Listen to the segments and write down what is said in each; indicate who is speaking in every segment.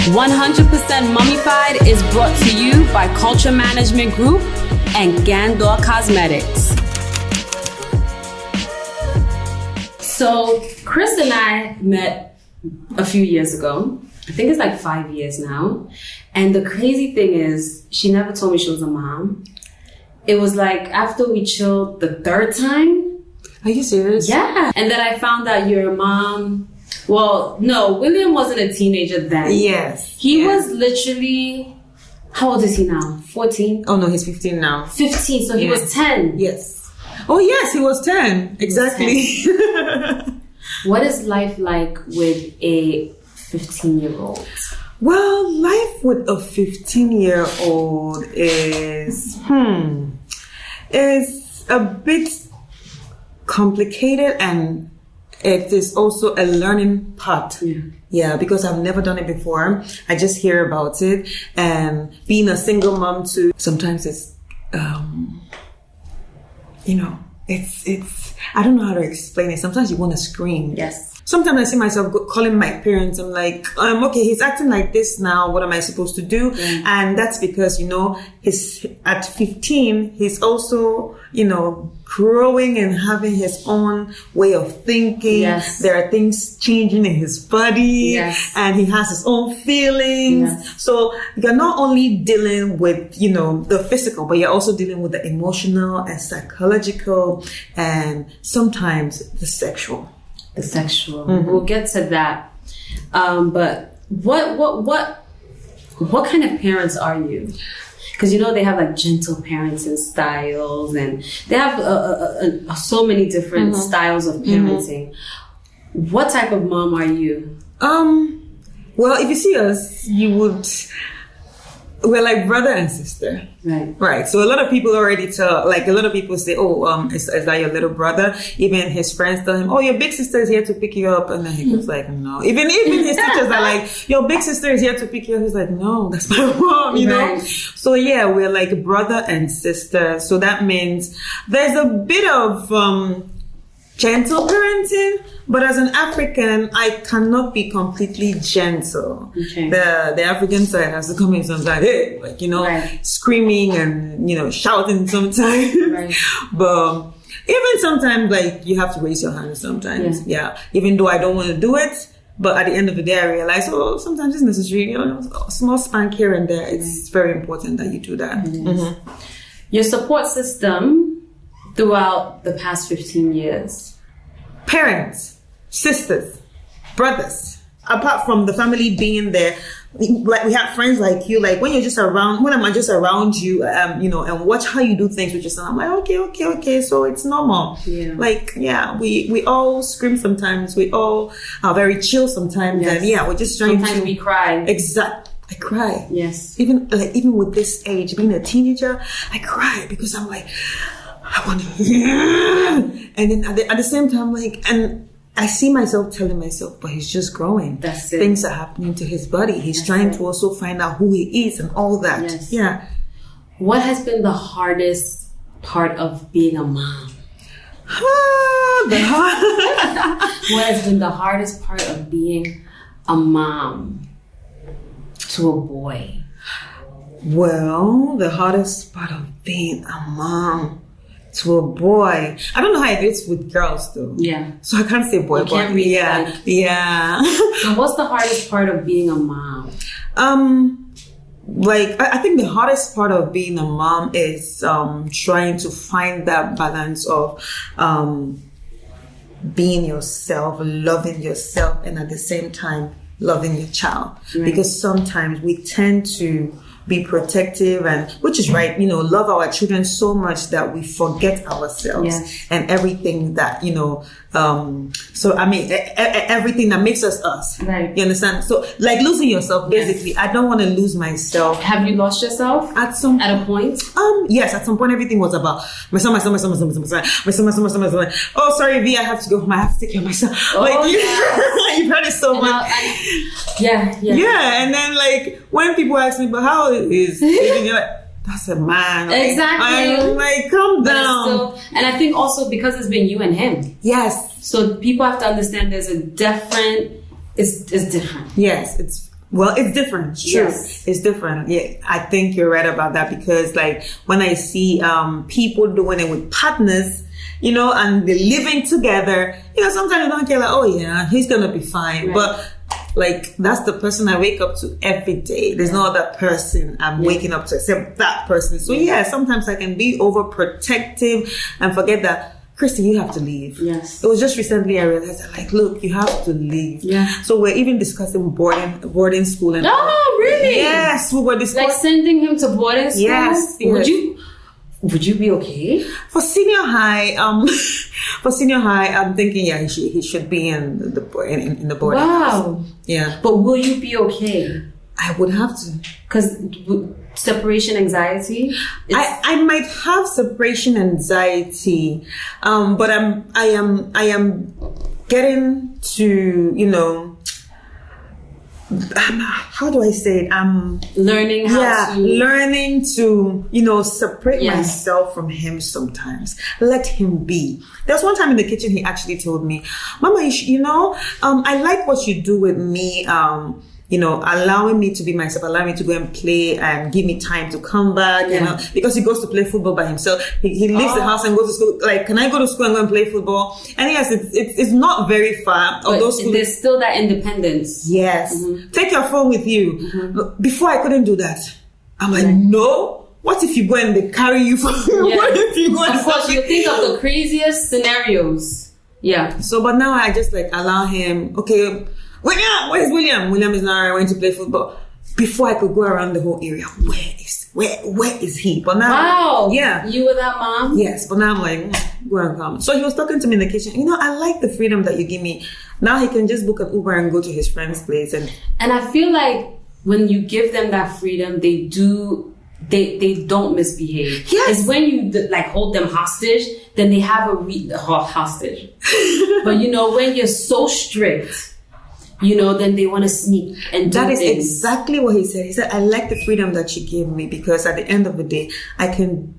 Speaker 1: 100% Mommyfied is brought to you by Culture Management Group and Gandor Cosmetics. So Chris and I met a few years ago. I think it's like 5 years now. And the crazy thing is, she never told me she was a mom. It was like after we chilled the third time.
Speaker 2: Are you serious?
Speaker 1: Yeah. And then I found out you're a mom. Well, no, William wasn't a teenager then.
Speaker 2: Yes.
Speaker 1: He was literally, how old is he now? 14?
Speaker 2: Oh no, he's 15 now.
Speaker 1: 15, so he was 10.
Speaker 2: Yes. Oh yes, he was 10. Exactly.
Speaker 1: 10. What is life like with a 15-year-old?
Speaker 2: Well, life with a 15-year-old is a bit complicated, and it is also a learning part. Yeah, because I've never done it before. I just hear about it, and being a single mom too. Sometimes it's, it's I don't know how to explain it. Sometimes you want to scream.
Speaker 1: Yes.
Speaker 2: Sometimes I see myself calling my parents. I'm like, okay, he's acting like this now. What am I supposed to do? And that's because, he's at 15, he's also, growing and having his own way of thinking.
Speaker 1: Yes.
Speaker 2: There are things changing in his body.
Speaker 1: Yes.
Speaker 2: And he has his own feelings.
Speaker 1: Yes.
Speaker 2: So you're not only dealing with, the physical, but you're also dealing with the emotional and psychological and sometimes the sexual.
Speaker 1: The sexual. We'll get to that. But what kind of parents are you? Because they have like gentle parenting styles, and they have so many different styles of parenting. What type of mom are you?
Speaker 2: Well, if you see us, we're like brother and sister. Right. So a lot of people already tell, like a lot of people say, is that your little brother? Even his friends tell him, your big sister is here to pick you up. And then he goes like, no. Even his teachers are like, your big sister is here to pick you up. He's like, no, that's my mom, know? So yeah, we're like brother and sister. So that means there's a bit of, gentle parenting, but as an African, I cannot be completely gentle.
Speaker 1: Okay.
Speaker 2: The African side has to come in sometimes, screaming and, shouting sometimes.
Speaker 1: Right.
Speaker 2: But even sometimes, like, you have to raise your hand sometimes. Yeah. Even though I don't want to do it, but at the end of the day, I realize, sometimes it's necessary, a small spank here and there. It's very important that you do that.
Speaker 1: Your support system throughout the past 15 years?
Speaker 2: Parents, sisters, brothers. Apart from the family being there, like we have friends like you. Like when I'm just around you, and watch how you do things with your son. I'm like, okay. So it's normal. Yeah. Like, we all scream sometimes. We all are very chill sometimes. Yes. And we're just trying
Speaker 1: sometimes we cry.
Speaker 2: Exactly. I cry.
Speaker 1: Yes.
Speaker 2: Even with this age, being a teenager, I cry because I'm like, I want to, and then at the same time, and I see myself telling myself, but he's just growing.
Speaker 1: That's it.
Speaker 2: Things are happening to his body. He's trying to also find out who he is and all that.
Speaker 1: Yes.
Speaker 2: Yeah.
Speaker 1: What has been the hardest part of being a mom? What has been the hardest part of being a mom to a boy?
Speaker 2: Well, the hardest part of being a mom to a boy. I don't know how it is with girls though.
Speaker 1: Yeah.
Speaker 2: So I can't say boy,
Speaker 1: but
Speaker 2: yeah.
Speaker 1: So what's the hardest part of being a mom?
Speaker 2: I think the hardest part of being a mom is trying to find that balance of being yourself, loving yourself, and at the same time loving your child. Right. Because sometimes we tend to be protective, and which is right, love our children so much that we forget ourselves and everything that, everything that makes us.
Speaker 1: Right.
Speaker 2: You understand? So like losing yourself, basically, I don't want to lose myself.
Speaker 1: Have you lost yourself at a point?
Speaker 2: Yes, at some point everything was about my son. Oh, sorry, V, I have to go home. I have to take care of myself. You've heard it so much. Yeah. And then like when people ask me, but how is you're like, that's a man.
Speaker 1: Exactly.
Speaker 2: I'm like, calm down.
Speaker 1: And I think also because it's been you and him.
Speaker 2: Yes.
Speaker 1: So people have to understand there's a different, it's different.
Speaker 2: Yes, it's Well, it's different. True.
Speaker 1: Yes.
Speaker 2: It's different. Yeah, I think you're right about that because like when I see people doing it with partners, you know, and they're living together, you know, sometimes you don't care like, oh yeah, he's gonna be fine. Right. But like that's the person I wake up to every day. There's no other person I'm waking up to except that person. So yeah, sometimes I can be overprotective and forget that, Christy, you have to leave.
Speaker 1: Yes.
Speaker 2: It was just recently I realized that, like, look, you have to leave. Yeah. So we're even discussing boarding school and
Speaker 1: oh, really?
Speaker 2: Yes, we were discussing
Speaker 1: like sending him to boarding school.
Speaker 2: Yes.
Speaker 1: Would you be okay?
Speaker 2: For senior high, I'm thinking he should be in the boarding.
Speaker 1: Wow.
Speaker 2: House. Yeah.
Speaker 1: But will you be okay?
Speaker 2: I would have to.
Speaker 1: Because separation anxiety?
Speaker 2: I might have separation anxiety, but I am getting to, you know, how do I say it? I'm
Speaker 1: learning
Speaker 2: to, you know, separate myself from him sometimes. Let him be. There was one time in the kitchen he actually told me, Mama, I like what you do with me. You know, allowing me to be myself, allowing me to go and play and give me time to come back, you know, because he goes to play football by himself. He leaves the house and goes to school. Like, can I go to school and go and play football? And yes, it's not very far.
Speaker 1: But there's still that independence.
Speaker 2: Yes. Mm-hmm. Take your phone with you. Mm-hmm. Before I couldn't do that. I'm like, no. What if you go and they carry you from what if you go and
Speaker 1: of course, you think of the craziest scenarios. Yeah.
Speaker 2: So, but now I just like allow him, okay, William, where's William? William is now going to play football. Before I could go around the whole area, where is he? But now,
Speaker 1: wow,
Speaker 2: yeah,
Speaker 1: you were that mom.
Speaker 2: Yes, but now I'm like, go and come. So he was talking to me in the kitchen. You know, I like the freedom that you give me. Now he can just book an Uber and go to his friend's place. And
Speaker 1: I feel like when you give them that freedom, they don't misbehave. Yes. It's when you like hold them hostage, then they have a hostage. But you know, when you're so strict, you know, then they want to sneak and do
Speaker 2: that is
Speaker 1: things.
Speaker 2: Exactly what he said. He said, I like the freedom that you gave me because at the end of the day, I can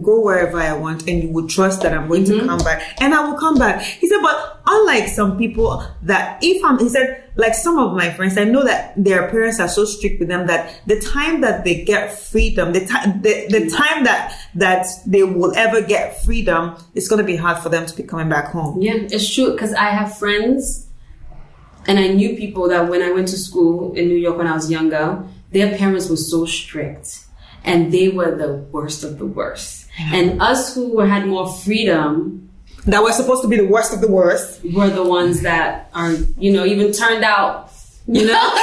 Speaker 2: go wherever I want and you would trust that I'm going to come back and I will come back. He said, but unlike some people that he said, like some of my friends, I know that their parents are so strict with them that the time that they get freedom, the time that they will ever get freedom, it's going to be hard for them to be coming back home.
Speaker 1: Yeah, it's true. Because I have friends and I knew people that when I went to school in New York when I was younger, their parents were so strict and they were the worst of the worst. Yeah. And us who had more freedom,
Speaker 2: that were supposed to be the worst of the worst,
Speaker 1: were the ones that are, you know, even turned out, you know,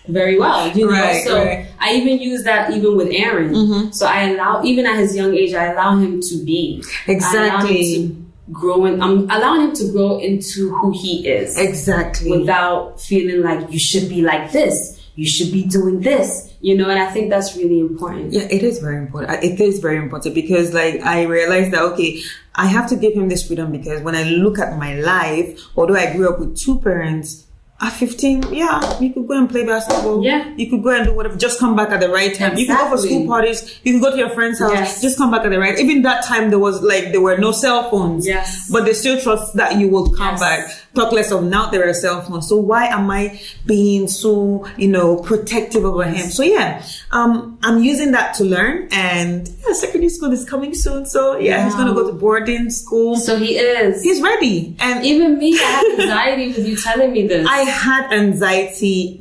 Speaker 1: very well. You know, so I even use that even with Aaron. Mm-hmm. So I allow, even at his young age, I allow him to be.
Speaker 2: Exactly.
Speaker 1: I'm allowing him to grow into who he is.
Speaker 2: Exactly.
Speaker 1: Without feeling like you should be like this. You should be doing this. You know, and I think that's really important.
Speaker 2: Yeah, it is very important. It is very important because like I realized that, okay, I have to give him this freedom because when I look at my life, although I grew up with two parents, at 15, yeah, you could go and play basketball. Yeah. You could go and do whatever. Just come back at the right time. Exactly. You could go for school parties. You could go to your friend's house. Yes. Just come back at the right. Even that time, there were no cell phones. Yes. But they still trust that you will come back. Talk less of now there are cell phones. So why am I being so, you know, protective over him? So yeah, I'm using that to learn. And yeah, secondary school is coming soon. So yeah, he's going to go to boarding school.
Speaker 1: So he is.
Speaker 2: He's ready. And
Speaker 1: even me, I had anxiety with you telling me this.
Speaker 2: I had anxiety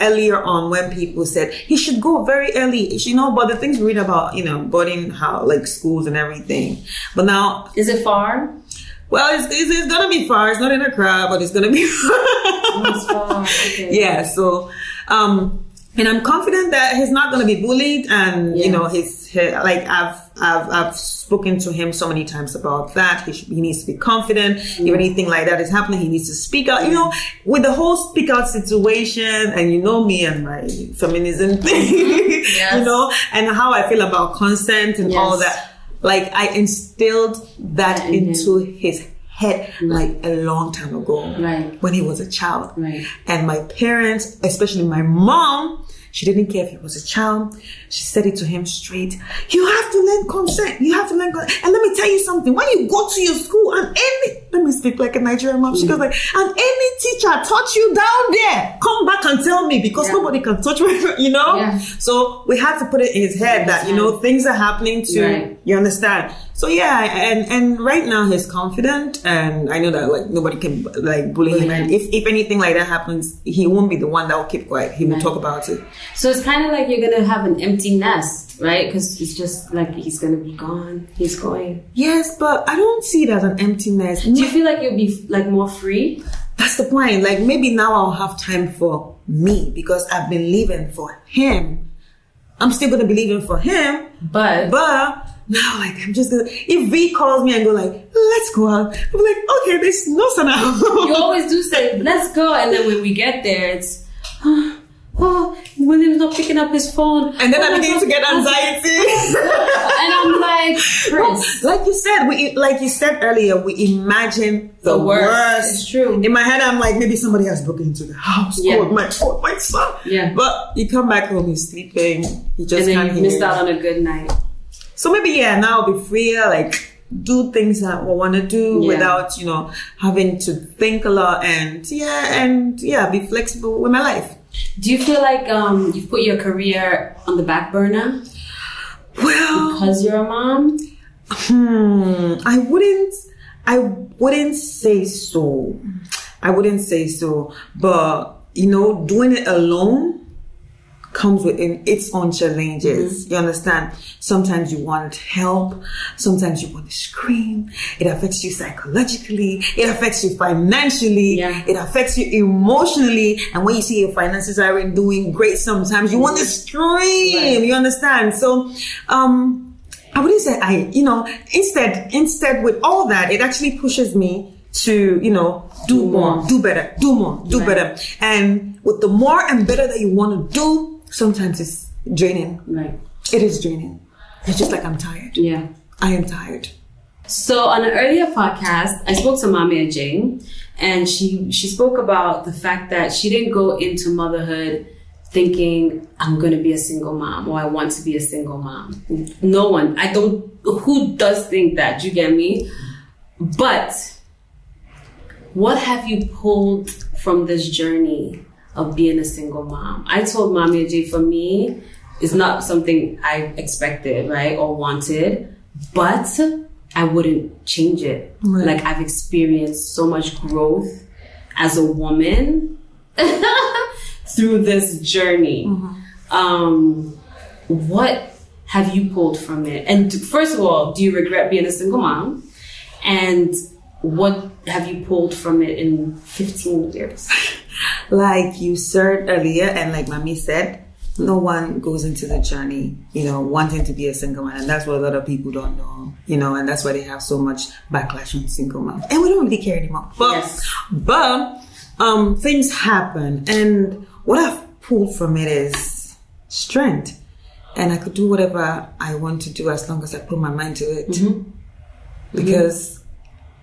Speaker 2: earlier on when people said he should go very early, you know, but the things we read about, you know, boarding like schools and everything. But now,
Speaker 1: is it far?
Speaker 2: Well, it's gonna be far. It's not in a crowd, but it's gonna be far.
Speaker 1: Oh, it's far. Okay.
Speaker 2: Yeah. So, and I'm confident that he's not gonna be bullied, and you know, like I've spoken to him so many times about that. He needs to be confident. If anything like that is happening, he needs to speak out. You know, with the whole speak out situation, and you know me and my feminism thing, you know, and how I feel about consent and all that. Like I instilled that into his head like a long time ago, when he was a child. And my parents, especially my mom, she didn't care if he was a child. She said it to him straight. You have to learn consent. You have to learn consent. And let me tell you something. When you go to your school and let me speak like a Nigerian mom. She goes like, and any teacher taught you down there, come back can tell me because nobody can touch me, you know?
Speaker 1: Yeah.
Speaker 2: So we had to put it in his head that, you know, things are happening to, you understand? So yeah, and right now he's confident, and I know that like nobody can like bully him. And if anything like that happens, he won't be the one that will keep quiet. He will talk about it.
Speaker 1: So it's kind of like you're going to have an empty nest, right? Because it's just like he's going to be gone. He's going.
Speaker 2: Yes, but I don't see it as an empty nest.
Speaker 1: Do you feel like you'll be like more free?
Speaker 2: That's the point. Like maybe now I'll have time for me because I've been living for him. I'm still going to be living for him. But now, like, I'm just gonna, if V calls me and go like, let's go out, I'm like, okay, there's no sun out.
Speaker 1: You always do say, let's go. And then when we get there, it's, William's not picking up his phone.
Speaker 2: And then I begin to get anxiety.
Speaker 1: And I'm like, Chris.
Speaker 2: Like you said earlier, we imagine the worst.
Speaker 1: It's true.
Speaker 2: In my head, I'm like, maybe somebody has broken into the house. My son.
Speaker 1: Yeah.
Speaker 2: But you come back home, he's sleeping. He just
Speaker 1: and
Speaker 2: can't
Speaker 1: then
Speaker 2: hear.
Speaker 1: you missed out on a good night.
Speaker 2: So maybe, now I'll be freer, like do things that I want to do without, you know, having to think a lot and be flexible with my life.
Speaker 1: Do you feel like you've put your career on the back burner?
Speaker 2: Well,
Speaker 1: because you're a mom?
Speaker 2: I wouldn't say so. But, you know, doing it alone comes with its own challenges. You understand? Sometimes you want help. Sometimes you want to scream. It affects you psychologically. It affects you financially. It affects you emotionally. And when you see your finances aren't doing great, sometimes you want to scream. You understand? So, I wouldn't say instead with all that, it actually pushes me to, you know, do more, do better, do better. And with the more and better that you want to do, sometimes it's draining. Right. It is draining. It's just like I'm tired. Yeah. I am tired.
Speaker 1: So on an earlier podcast, I spoke to Mommy Jane, and she spoke about the fact that she didn't go into motherhood thinking I'm going to be a single mom or I want to be a single mom. No one. Who does think that? Do you get me? But what have you pulled from this journey of being a single mom? I told Mommy J, for me, it's not something I expected, right, or wanted, but I wouldn't change it. Right. Like, I've experienced so much growth as a woman through this journey. What have you pulled from it? And first of all, do you regret being a single mom? And what have you pulled from it in 15 years?
Speaker 2: Like you said earlier, and like Mommy said, no one goes into the journey, you know, wanting to be a single man. And that's what a lot of people don't know, you know, and that's why they have so much backlash on single moms. And we don't really care anymore. But things happen. And what I've pulled from it is strength. And I could do whatever I want to do as long as I put my mind to it. Because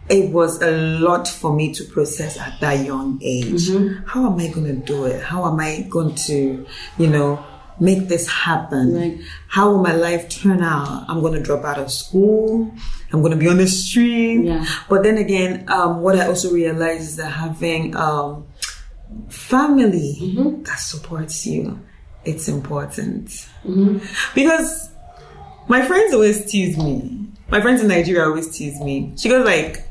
Speaker 2: it was a lot for me to process at that young age. How am I going to do it? How am I going to, you know, make this happen? Right. How will my life turn out? I'm going to drop out of school. I'm going to be on the street. Yeah. But then again, what I also realized is that having family that supports you, it's important. Because my friends always tease me. My friends in Nigeria always tease me. She goes like,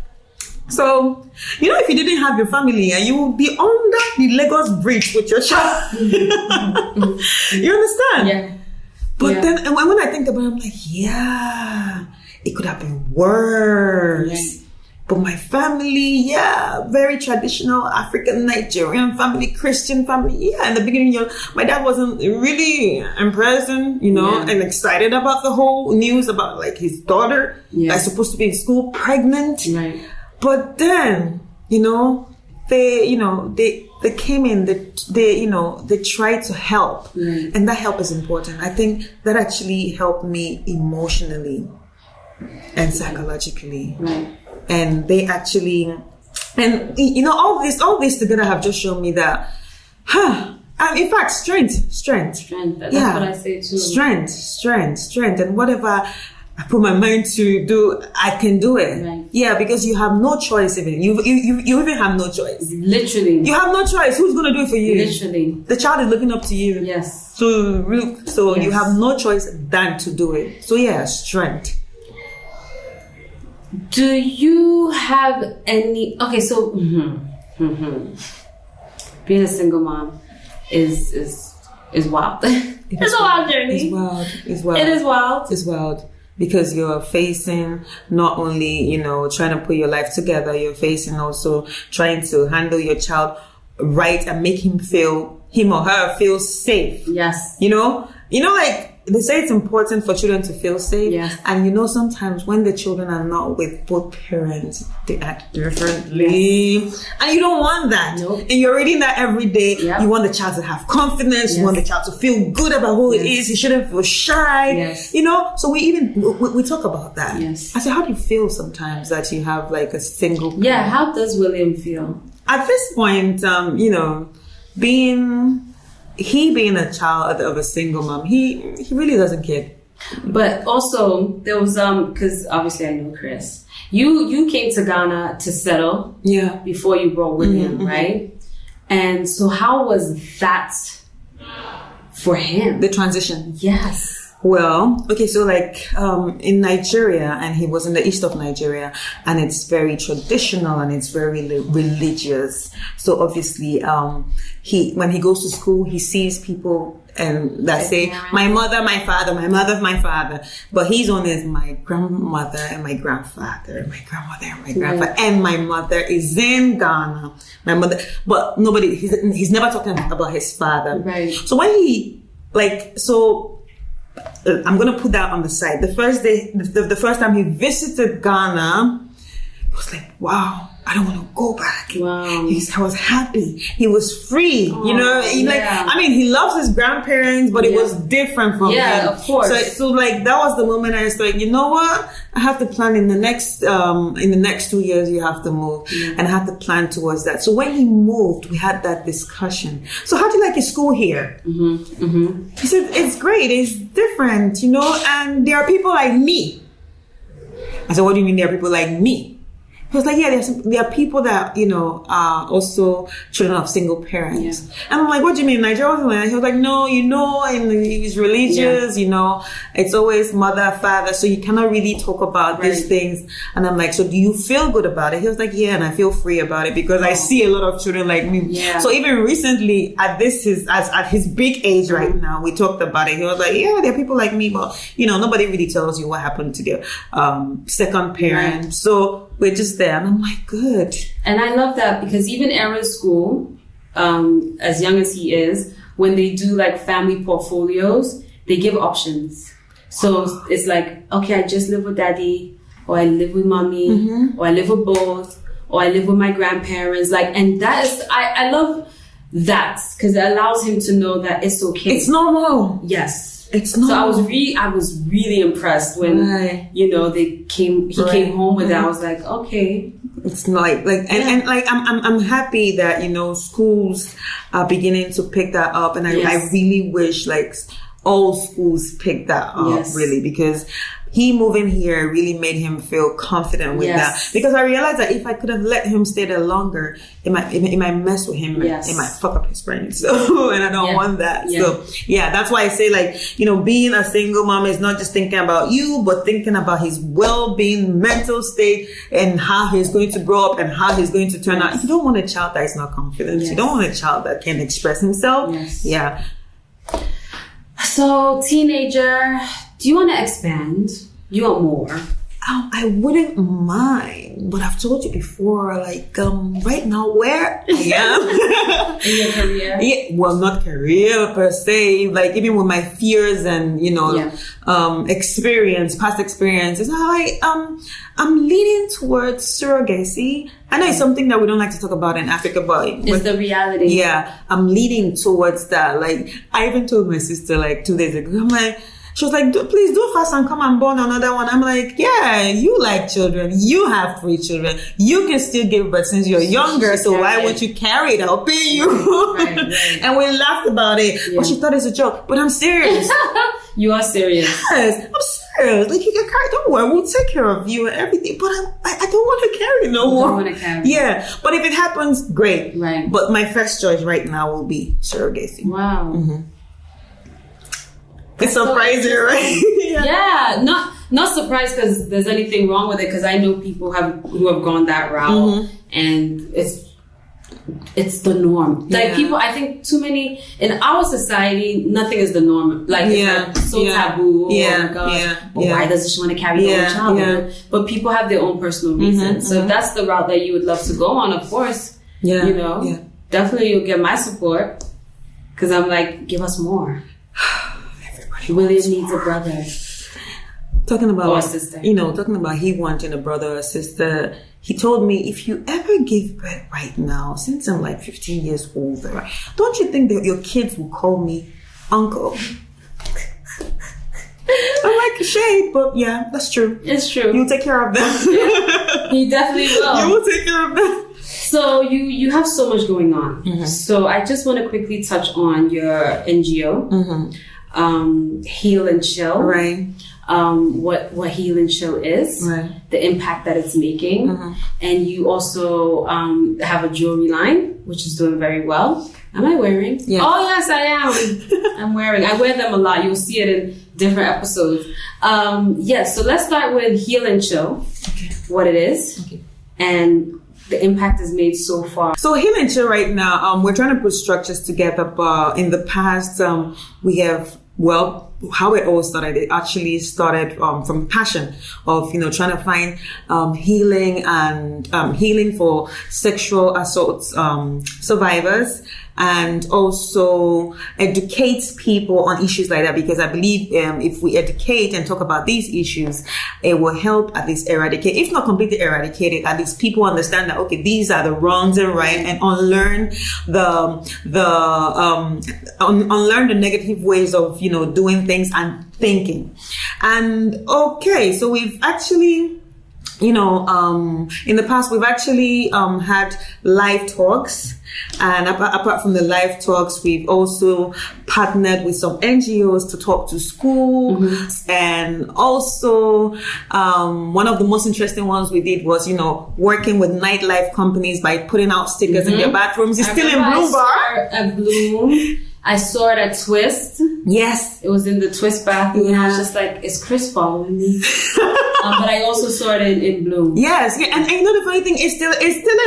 Speaker 2: so, you know, if you didn't have your family, you would be under the Lagos Bridge with your child. You understand? Yeah. But then, and when I think about it, I'm like, yeah, it could have been worse. Yeah. But my family, very traditional African Nigerian family, Christian family. Yeah, in the beginning, my dad wasn't really impressed and, you know, and excited about the whole news about like his daughter that's supposed to be in school pregnant. Right. But then, you know, they came in, they tried to help. Right. And that help is important. I think that actually helped me emotionally and psychologically. Right. And they actually, and you know, all this together have just shown me that, in fact, strength.
Speaker 1: That's what I say too.
Speaker 2: Strength. And whatever I put my mind to do, I can do it.
Speaker 1: Right.
Speaker 2: Yeah, because you have no choice even. You even have no choice.
Speaker 1: Literally.
Speaker 2: You have no choice. Who's going to do it for you?
Speaker 1: Literally.
Speaker 2: The child is looking up to you.
Speaker 1: Yes.
Speaker 2: So you have no choice than to do it. So yeah, strength.
Speaker 1: Do you have any, okay, so being a single mom is wild. It's a wild journey.
Speaker 2: It's wild. It's wild.
Speaker 1: It is wild.
Speaker 2: It's wild. Because you're facing not only, trying to put your life together, you're facing also trying to handle your child right and make him or her feel safe.
Speaker 1: Yes.
Speaker 2: Like they say it's important for children to feel safe.
Speaker 1: Yes.
Speaker 2: And sometimes when the children are not with both parents, they act differently. Yes. And you don't want that.
Speaker 1: Nope.
Speaker 2: And you're reading that every day.
Speaker 1: Yep.
Speaker 2: You want the child to have confidence.
Speaker 1: Yes.
Speaker 2: You want the child to feel good about who he is. He shouldn't feel shy.
Speaker 1: Yes.
Speaker 2: So we talk about that.
Speaker 1: Yes.
Speaker 2: I say, how do you feel sometimes that you have like a single parent?
Speaker 1: Yeah, how does William feel?
Speaker 2: At this point, being a child of a single mom, he really doesn't care.
Speaker 1: But also there was because obviously I know Chris. You came to Ghana to settle.
Speaker 2: Yeah.
Speaker 1: Before you brought William, right? And so how was that for him?
Speaker 2: The transition.
Speaker 1: Yes.
Speaker 2: Well, okay, so like in Nigeria, and he was in the east of Nigeria, and it's very traditional and it's very religious. So obviously, when he goes to school, he sees people that say, my mother, my father, my mother, my father. But he's on as my grandmother and my grandfather, my grandmother and my grandfather, and my mother is in Ghana. My mother, but nobody, he's never talking about his father.
Speaker 1: Right.
Speaker 2: So when I'm going to put that on the side. The first day, the first time he visited Ghana, he was like, wow, I don't want to go back.
Speaker 1: Wow.
Speaker 2: I was happy. He was free.
Speaker 1: Oh,
Speaker 2: he loves his grandparents, but it was different from him.
Speaker 1: Yeah, of course.
Speaker 2: So like, that was the moment I was like, you know what? I have to plan in the next 2 years, you have to move. Yeah. And I have to plan towards that. So when he moved, we had that discussion. So how do you like your school here?
Speaker 1: Mm-hmm. Mm-hmm.
Speaker 2: He said, it's great. It's different, and there are people like me. I said, what do you mean there are people like me? He was like, yeah, there are people that, are also children of single parents. Yeah. And I'm like, what do you mean? Nigeria wasn't like that. He was like, no, and he's religious, it's always mother, father. So you cannot really talk about these things. And I'm like, so do you feel good about it? He was like, yeah, and I feel free about it because I see a lot of children like me.
Speaker 1: Yeah.
Speaker 2: So even recently at his big age right now, we talked about it. He was like, yeah, there are people like me, but nobody really tells you what happened to their second parent. Right. So we're just there. And I'm like, good. And
Speaker 1: I love that because even Aaron's school, as young as he is, when they do like family portfolios, they give options. So it's like, okay, I just live with daddy, or I live with mommy, or I live with both, or I live with my grandparents. And that is, I love that because it allows him to know that it's okay.
Speaker 2: It's normal.
Speaker 1: Yes.
Speaker 2: It's not.
Speaker 1: So I was really impressed when he came home with that. I was like, okay.
Speaker 2: It's and I'm happy that schools are beginning to pick that up, and I really wish all schools pick that up really, because he moving here really made him feel confident with that. Because I realized that if I could have let him stay there longer, it might mess with him. It might fuck up his brain. So, and I don't want that. Yeah. So, that's why I say being a single mom is not just thinking about you, but thinking about his well-being, mental state, and how he's going to grow up and how he's going to turn out. You don't want a child that is not confident. You don't want a child that can express himself.
Speaker 1: Yes.
Speaker 2: Yeah.
Speaker 1: So, teenager, do you want to expand? Do you want more?
Speaker 2: I wouldn't mind, but I've told you before, right now where I am.
Speaker 1: In your career?
Speaker 2: Yeah, well, not career per se, even with my fears and, past experiences, I'm leaning towards surrogacy. I know it's something that we don't like to talk about in Africa, but
Speaker 1: it's the reality.
Speaker 2: Yeah, I'm leaning towards that. I even told my sister 2 days ago, I'm like, she was like, please do fast and come and born another one. I'm like, yeah, you like children. You have 3 children. You can still give birth since you're younger. So why won't you carry it? I'll pay you. Right. And we laughed about it. Yeah. But she thought it's a joke. But I'm serious.
Speaker 1: You are serious.
Speaker 2: Yes, I'm cares? Like, you can carry, don't worry, we'll take care of you and everything. But I don't want to carry no more.
Speaker 1: Don't want to carry.
Speaker 2: Yeah. But if it happens, great.
Speaker 1: Right.
Speaker 2: But my first choice right now will be surrogacy.
Speaker 1: Wow.
Speaker 2: Mm-hmm. It's surprising, right?
Speaker 1: Yeah. Not surprised because there's anything wrong with it, because I know people who have gone that route, and it's the norm. Like, people, I think too many in our society, nothing is the norm. Like, it's like so taboo. Oh my gosh. But why does she want to carry her own child? Yeah. But people have their own personal reasons. So if that's the route that you would love to go on, of course, you know, definitely you'll get my support, because I'm like, give us more. William needs a brother.
Speaker 2: Talking about,
Speaker 1: or a sister.
Speaker 2: You know, talking about he wanting a brother or a sister. He told me, if you ever give birth right now, since I'm like 15 years older, don't you think that your kids will call me uncle? I'm like, shade, but yeah, that's true.
Speaker 1: It's true.
Speaker 2: You'll take care of them.
Speaker 1: Yeah, he definitely will.
Speaker 2: You will take care of them.
Speaker 1: So you have so much going on. So I just want to quickly touch on your NGO. Heal and Chill,
Speaker 2: right?
Speaker 1: What Heal and Chill is, right? The impact that it's making, and you also have a jewelry line, which is doing very well. Am I wearing? Yeah. Oh yes, I am. I'm wearing. I wear them a lot. You'll see it in different episodes. Yes. So let's start with Heal and Chill. Okay. What it is, and the impact is made so far. So
Speaker 2: Heal and Chill right now, we're trying to put structures together, but in the past, we have, how it all started, it actually started from passion of, you know, trying to find healing and healing for sexual assault survivors, and also educate people on issues like that, because I believe if we educate and talk about these issues, it will help at least eradicate, if not completely eradicate it, at least people understand that, okay, these are the wrongs and right, and unlearn unlearn the negative ways of, you know, doing things and thinking. And okay, so we've actually, you know, in the past we've actually had live talks. And apart from the live talks, we've also partnered with some NGOs to talk to schools. And also, one of the most interesting ones we did was, you know, working with nightlife companies by putting out stickers in their bathrooms. It's still in Bloom Bar.
Speaker 1: At Bloom. I saw it at Twist.
Speaker 2: Yes.
Speaker 1: It was in the Twist bathroom. And I was just like, is Chris following me? But I also saw it in Bloom.
Speaker 2: Yes. Yeah. And you know the funny thing, it's still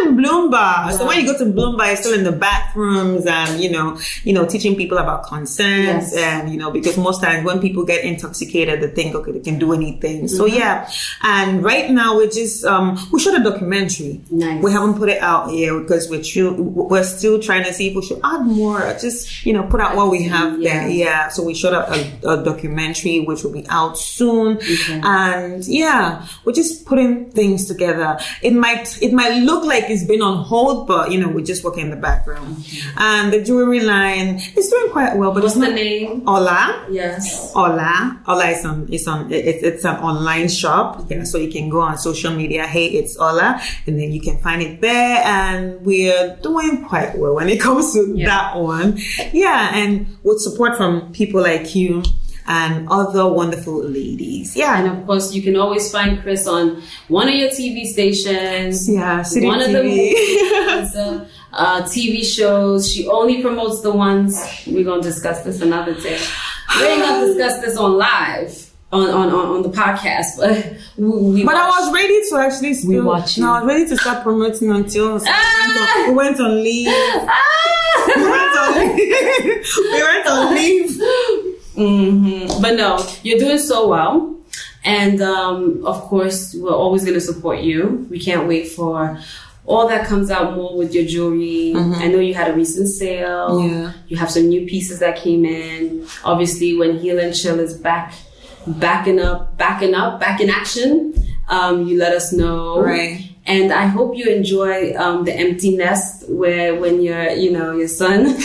Speaker 2: in Bloom Bar. Right. So when you go to Bloom Bar, it's still in the bathrooms, and, you know, teaching people about consent. And, you know, because most times when people get intoxicated, they think, okay, they can do anything. So yeah. And right now we're just, we shot a documentary.
Speaker 1: Nice.
Speaker 2: We haven't put it out yet because we're still trying to see if we should add more, just, you know, put out what we have there. Yeah. So we shot a documentary which will be out soon. And yeah, we're just putting things together. It might look like it's been on hold, but, you know, we're just working in the background. And the jewelry line is doing quite well. But
Speaker 1: what's the name?
Speaker 2: Ola.
Speaker 1: Yes.
Speaker 2: Ola is it's an online shop. Yeah, so you can go on social media. Hey, it's Ola, and then you can find it there. And we're doing quite well when it comes to that one. Yeah, and with support from people like you and other wonderful ladies. Yeah.
Speaker 1: And of course, you can always find Chris on one of your TV stations.
Speaker 2: Yeah, City
Speaker 1: one
Speaker 2: TV.
Speaker 1: Of the movies, TV shows. She only promotes the ones. We're going to discuss this another day. We ain't going to discuss this on live. On the podcast, but
Speaker 2: I was ready to actually still,
Speaker 1: we watch you.
Speaker 2: No, I was ready to start promoting until we went on leave. We went on leave.
Speaker 1: But no, you're doing so well, and of course we're always going to support you. We can't wait for all that comes out more with your jewelry. I know you had a recent sale.
Speaker 2: Yeah,
Speaker 1: you have some new pieces that came in. Obviously, when Heal and Chill is back in action, you let us know.
Speaker 2: Right.
Speaker 1: And I hope you enjoy the empty nest where when your son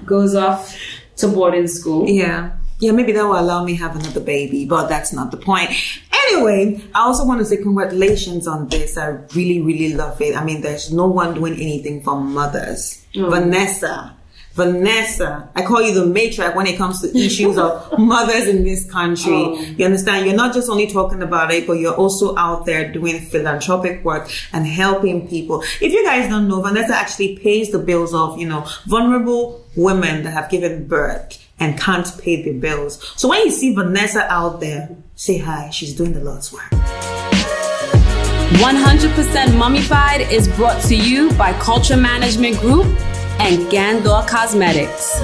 Speaker 1: goes off to boarding school.
Speaker 2: Yeah, maybe that will allow me have another baby, but that's not the point. Anyway, I also want to say congratulations on this. I really, really love it. I mean, there's no one doing anything for mothers. Vanessa, Vanessa, I call you the matriarch when it comes to issues of mothers in this country. You understand? You're not just only talking about it, but you're also out there doing philanthropic work and helping people. If you guys don't know, Vanessa actually pays the bills of, vulnerable women that have given birth and can't pay the bills. So when you see Vanessa out there, say hi. She's doing the Lord's work.
Speaker 1: 100% Mommyfied is brought to you by Culture Management Group and Gandor Cosmetics.